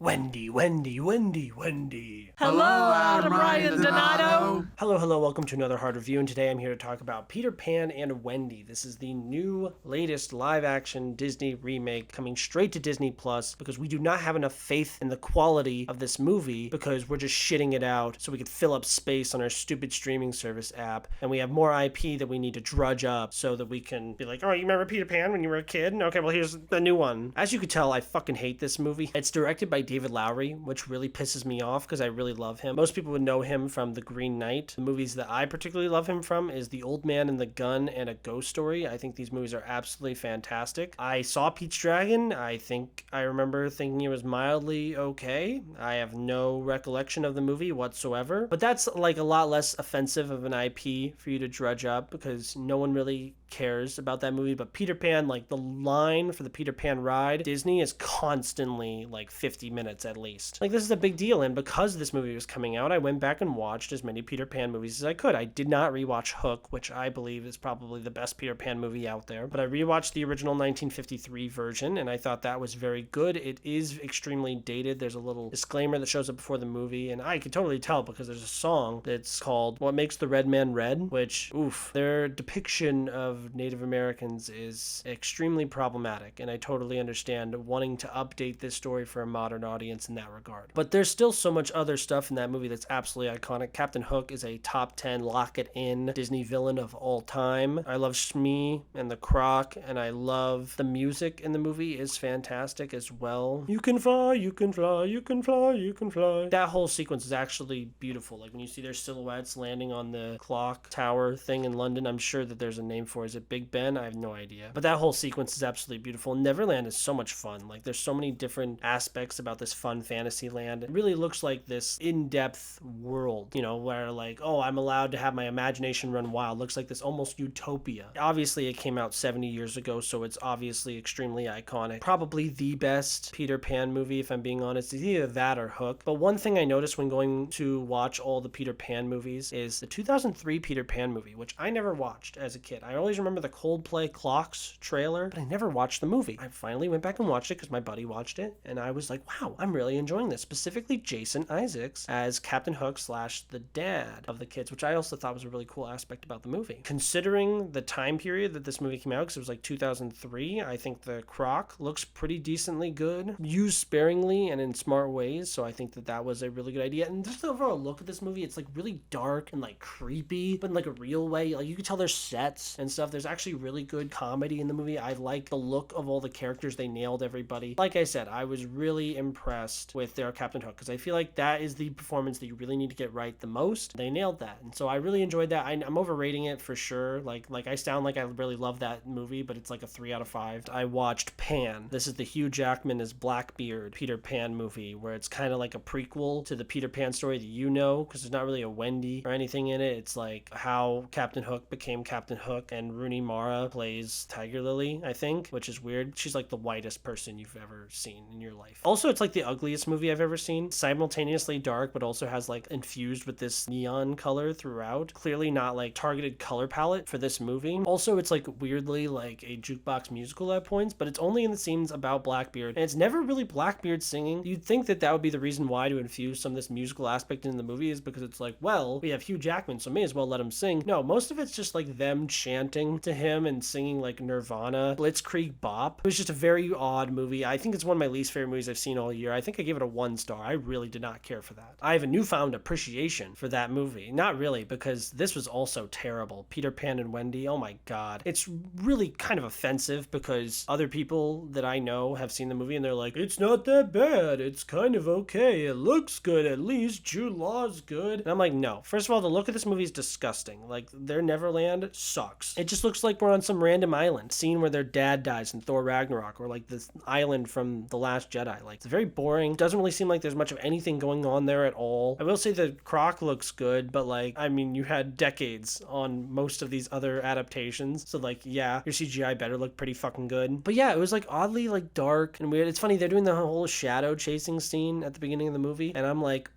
Wendy, Wendy, Wendy, Wendy. Hello, Adam Ryan Donato. Hello, welcome to another Hard Review, and today I'm here to talk about Peter Pan and Wendy. This is the new, latest live-action Disney remake coming straight to Disney Plus because we do not have enough faith in the quality of this movie because we're just shitting it out so we could fill up space on our stupid streaming service app, and we have more IP that we need to drudge up so that we can be like, oh, you remember Peter Pan when you were a kid? Okay, well, here's the new one. As you could tell, I fucking hate this movie. It's directed by David Lowery, which really pisses me off because I really love him. Most people would know him from The Green Knight. The movies that I particularly love him from is The Old Man and the Gun and A Ghost Story. I think these movies are absolutely fantastic. I saw Pete's Dragon. I think I remember thinking it was mildly okay. I have no recollection of the movie whatsoever, but that's like a lot less offensive of an IP for you to drudge up because no one really cares about that movie. But Peter Pan, like the line for the Peter Pan ride, Disney is constantly like 50 minutes at least. Like, this is a big deal, and because this movie was coming out, I went back and watched as many Peter Pan movies as I could. I did not rewatch Hook, which I believe is probably the best Peter Pan movie out there, but I rewatched the original 1953 version, and I thought that was very good. It is extremely dated. There's a little disclaimer that shows up before the movie, and I could totally tell because there's a song that's called What Makes the Red Man Red, which, oof, their depiction of Native Americans is extremely problematic, and I totally understand wanting to update this story for a modern audience in that regard. But there's still so much other stuff in that movie that's absolutely iconic. Captain Hook is a top 10 lock it in Disney villain of all time. I love Shmi and the Croc, and I love the music in the movie is fantastic as well. You can fly, you can fly, you can fly, you can fly. That whole sequence is actually beautiful. Like when you see their silhouettes landing on the clock tower thing in London, I'm sure that there's a name for it. Is it Big Ben? I have no idea. But that whole sequence is absolutely beautiful. Neverland is so much fun. Like there's so many different aspects about this fun fantasy land. It really looks like this in-depth world, you know, where like, oh, I'm allowed to have my imagination run wild. Looks like this almost utopia. Obviously, it came out 70 years ago, so it's obviously extremely iconic. Probably the best Peter Pan movie, if I'm being honest. It's either that or Hook. But one thing I noticed when going to watch all the Peter Pan movies is the 2003 Peter Pan movie, which I never watched as a kid. I always remember the Coldplay Clocks trailer, but I never watched the movie. I finally went back and watched it because my buddy watched it, and I was like, wow, I'm really enjoying this. Specifically Jason Isaacs as Captain Hook / the dad of the kids, which I also thought was a really cool aspect about the movie. Considering the time period that this movie came out, because it was like 2003, I think the Croc looks pretty decently good, used sparingly and in smart ways, so I think that that was a really good idea. And just the overall look of this movie, it's like really dark and like creepy, but in like a real way. Like you can tell there's sets and stuff. There's actually really good comedy in the movie. I like the look of all the characters. They nailed everybody. Like I said, I was really impressed with their Captain Hook because I feel like that is the performance that you really need to get right the most. They nailed that, and so I really enjoyed that. I'm overrating it for sure. Like I sound like I really love that movie, but it's like a 3 out of 5. I watched Pan. This is the Hugh Jackman as Blackbeard Peter Pan movie, where it's kind of like a prequel to the Peter Pan story that you know, because there's not really a Wendy or anything in it. It's like how Captain Hook became Captain Hook, and Rooney Mara plays Tiger Lily, I think, which is weird. She's like the whitest person you've ever seen in your life. Also, it's like the ugliest movie I've ever seen. Simultaneously dark, but also has like infused with this neon color throughout. Clearly not like targeted color palette for this movie. Also, it's like weirdly like a jukebox musical at points, but it's only in the scenes about Blackbeard, and it's never really Blackbeard singing. You'd think that that would be the reason why to infuse some of this musical aspect in the movie, is because it's like, well, we have Hugh Jackman, so may as well let him sing. No, most of it's just like them chanting to him and singing like Nirvana, Blitzkrieg Bop. It was just a very odd movie. I think it's one of my least favorite movies I've seen all year. I think I gave it a 1 star. I really did not care for that. I have a newfound appreciation for that movie. Not really, because this was also terrible. Peter Pan and Wendy, oh my god. It's really kind of offensive because other people that I know have seen the movie and they're like, it's not that bad. It's kind of okay. It looks good at least. Jude Law's good. And I'm like, no. First of all, the look of this movie is disgusting. Like, their Neverland sucks. It just looks like we're on some random island, scene where their dad dies in Thor Ragnarok, or like this island from The Last Jedi. Like, it's very boring. Doesn't really seem like there's much of anything going on there at all. I will say the Croc looks good, but like, I mean, you had decades on most of these other adaptations, so like, yeah, your CGI better look pretty fucking good. But yeah, it was like oddly like dark and weird. It's funny, they're doing the whole shadow chasing scene at the beginning of the movie, and I'm like,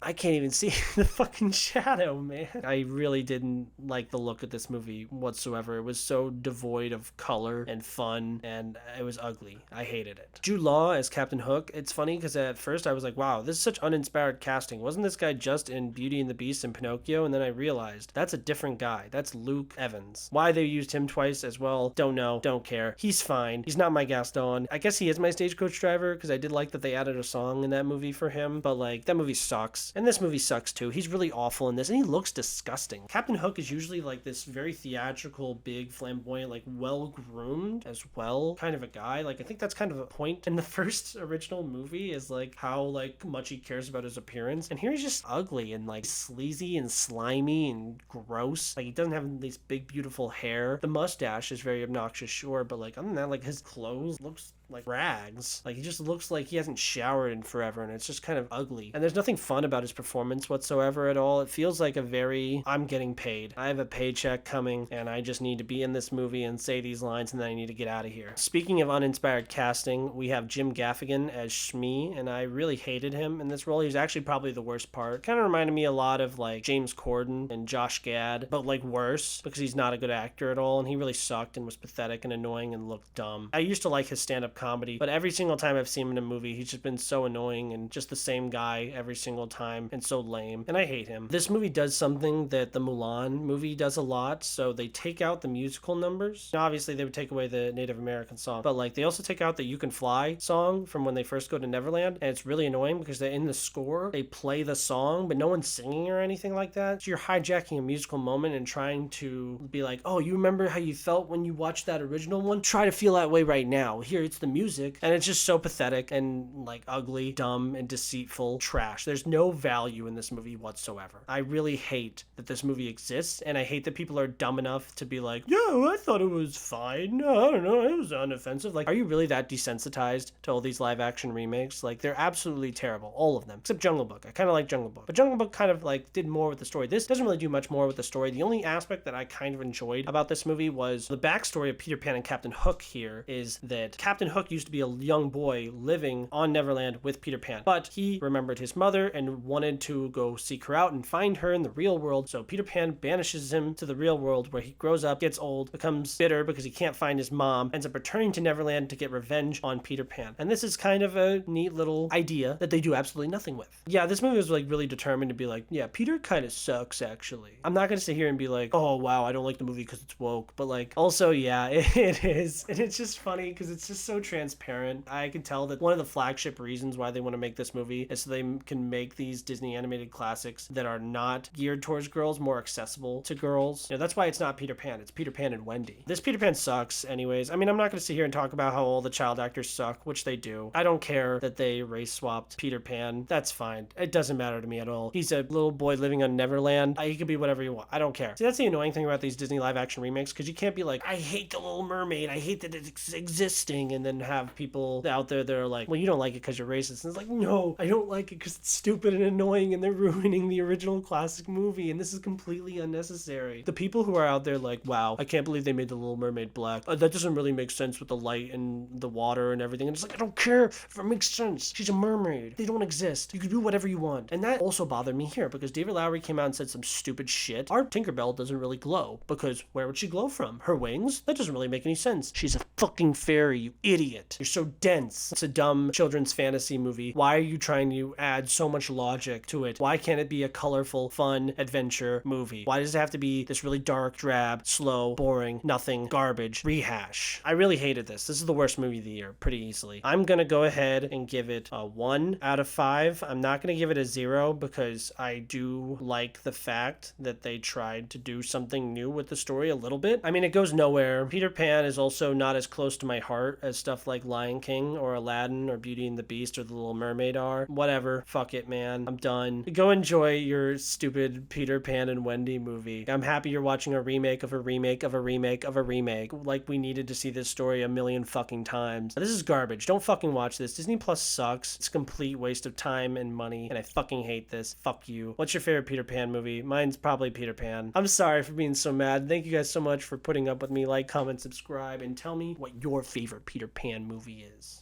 I can't even see the fucking shadow, man. I really didn't like the look of this movie whatsoever. It was so devoid of color and fun, and it was ugly. I hated it. Jude Law as Captain Hook. It's funny because at first I was like, wow, this is such uninspired casting. Wasn't this guy just in Beauty and the Beast and Pinocchio? And then I realized that's a different guy. That's Luke Evans. Why they used him twice as well, don't know, don't care. He's fine. He's not my Gaston. I guess he is my stagecoach driver because I did like that they added a song in that movie for him, but like that movie sucks. And this movie sucks too. He's really awful in this, and he looks disgusting. Captain Hook is usually like this very theatrical, big, flamboyant, like well-groomed as well kind of a guy. Like I think that's kind of a point in the first original movie is like how like much he cares about his appearance. And here he's just ugly and like sleazy and slimy and gross. Like he doesn't have this big beautiful hair. The mustache is very obnoxious, sure, but like other than that, like his clothes looks like rags. Like he just looks like he hasn't showered in forever, and it's just kind of ugly. And there's nothing fun about his performance whatsoever at all. It feels like a very, I'm getting paid. I have a paycheck coming, and I just need to be in this movie and say these lines, and then I need to get out of here. Speaking of uninspired casting, we have Jim Gaffigan as Shmi, and I really hated him in this role. He was actually probably the worst part. Kind of reminded me a lot of like James Corden and Josh Gad, but like worse because he's not a good actor at all, and he really sucked and was pathetic and annoying and looked dumb. I used to like his stand-up comedy, but every single time I've seen him in a movie, he's just been so annoying and just the same guy every single time and so lame, and I hate him. This movie does something that the Mulan movie does a lot, so they take out the musical numbers. Now, obviously, they would take away the Native American song, but like they also take out the You Can Fly song from when they first go to Neverland, and it's really annoying because in the score, they play the song, but no one's singing or anything like that. So you're hijacking a musical moment and trying to be like, oh, you remember how you felt when you watched that original one? Try to feel that way right now. Here, it's the music, and it's just so pathetic and like ugly, dumb, and deceitful trash. There's no value in this movie whatsoever. I really hate that this movie exists, and I hate that people are dumb enough to be like, yeah, I thought it was fine. No, I don't know, it was unoffensive. Like, are you really that desensitized to all these live action remakes? Like, they're absolutely terrible, all of them, except Jungle Book. I kind of like Jungle Book, but Jungle Book kind of like did more with the story. This doesn't really do much more with the story. The only aspect that I kind of enjoyed about this movie was the backstory of Peter Pan and Captain Hook. Here is that Captain Hook used to be a young boy living on Neverland with Peter Pan, but he remembered his mother and wanted to go seek her out and find her in the real world. So Peter Pan banishes him to the real world, where he grows up, gets old, becomes bitter because he can't find his mom, ends up returning to Neverland to get revenge on Peter Pan. And this is kind of a neat little idea that they do absolutely nothing with. Yeah, this movie was like really determined to be like, yeah, Peter kind of sucks actually. I'm not gonna sit here and be like, oh wow, I don't like the movie because it's woke, but like also yeah, it is. And it's just funny because it's just so transparent. I can tell that one of the flagship reasons why they want to make this movie is so they can make these Disney animated classics that are not geared towards girls more accessible to girls. You know, that's why it's not Peter Pan, it's Peter Pan and Wendy. This Peter Pan sucks anyways. I mean, I'm not going to sit here and talk about how all the child actors suck, which they do. I don't care that they race swapped Peter Pan. That's fine. It doesn't matter to me at all. He's a little boy living on Neverland. He could be whatever you want. I don't care. See, that's the annoying thing about these Disney live action remakes, because you can't be like, I hate The Little Mermaid, I hate that it's existing, and then have people out there that are like, well, you don't like it because you're racist. And it's like, no, I don't like it because it's stupid and annoying and they're ruining the original classic movie, and this is completely unnecessary. The people who are out there like, wow, I can't believe they made The Little Mermaid black. That doesn't really make sense with the light and the water and everything. And it's like, I don't care if it makes sense. She's a mermaid. They don't exist. You can do whatever you want. And that also bothered me here because David Lowery came out and said some stupid shit. Our Tinkerbell doesn't really glow because where would she glow from? Her wings? That doesn't really make any sense. She's a fucking fairy, you idiot. You're so dense. It's a dumb children's fantasy movie. Why are you trying to add so much logic to it? Why can't it be a colorful, fun adventure movie? Why does it have to be this really dark, drab, slow, boring, nothing, garbage, rehash? I really hated this. This is the worst movie of the year, pretty easily. I'm gonna go ahead and give it a 1 out of 5. I'm not gonna give it a 0 because I do like the fact that they tried to do something new with the story a little bit. I mean, it goes nowhere. Peter Pan is also not as close to my heart as stuff like Lion King or Aladdin or Beauty and the Beast or The Little Mermaid are. Whatever. Fuck it, man. I'm done. Go enjoy your stupid Peter Pan and Wendy movie. I'm happy you're watching a remake of a remake of a remake of a remake. Like, we needed to see this story a million fucking times. This is garbage. Don't fucking watch this. Disney Plus sucks. It's a complete waste of time and money, and I fucking hate this. Fuck you. What's your favorite Peter Pan movie? Mine's probably Peter Pan. I'm sorry for being so mad. Thank you guys so much for putting up with me. Like, comment, subscribe, and tell me what your favorite Peter Pan movie is.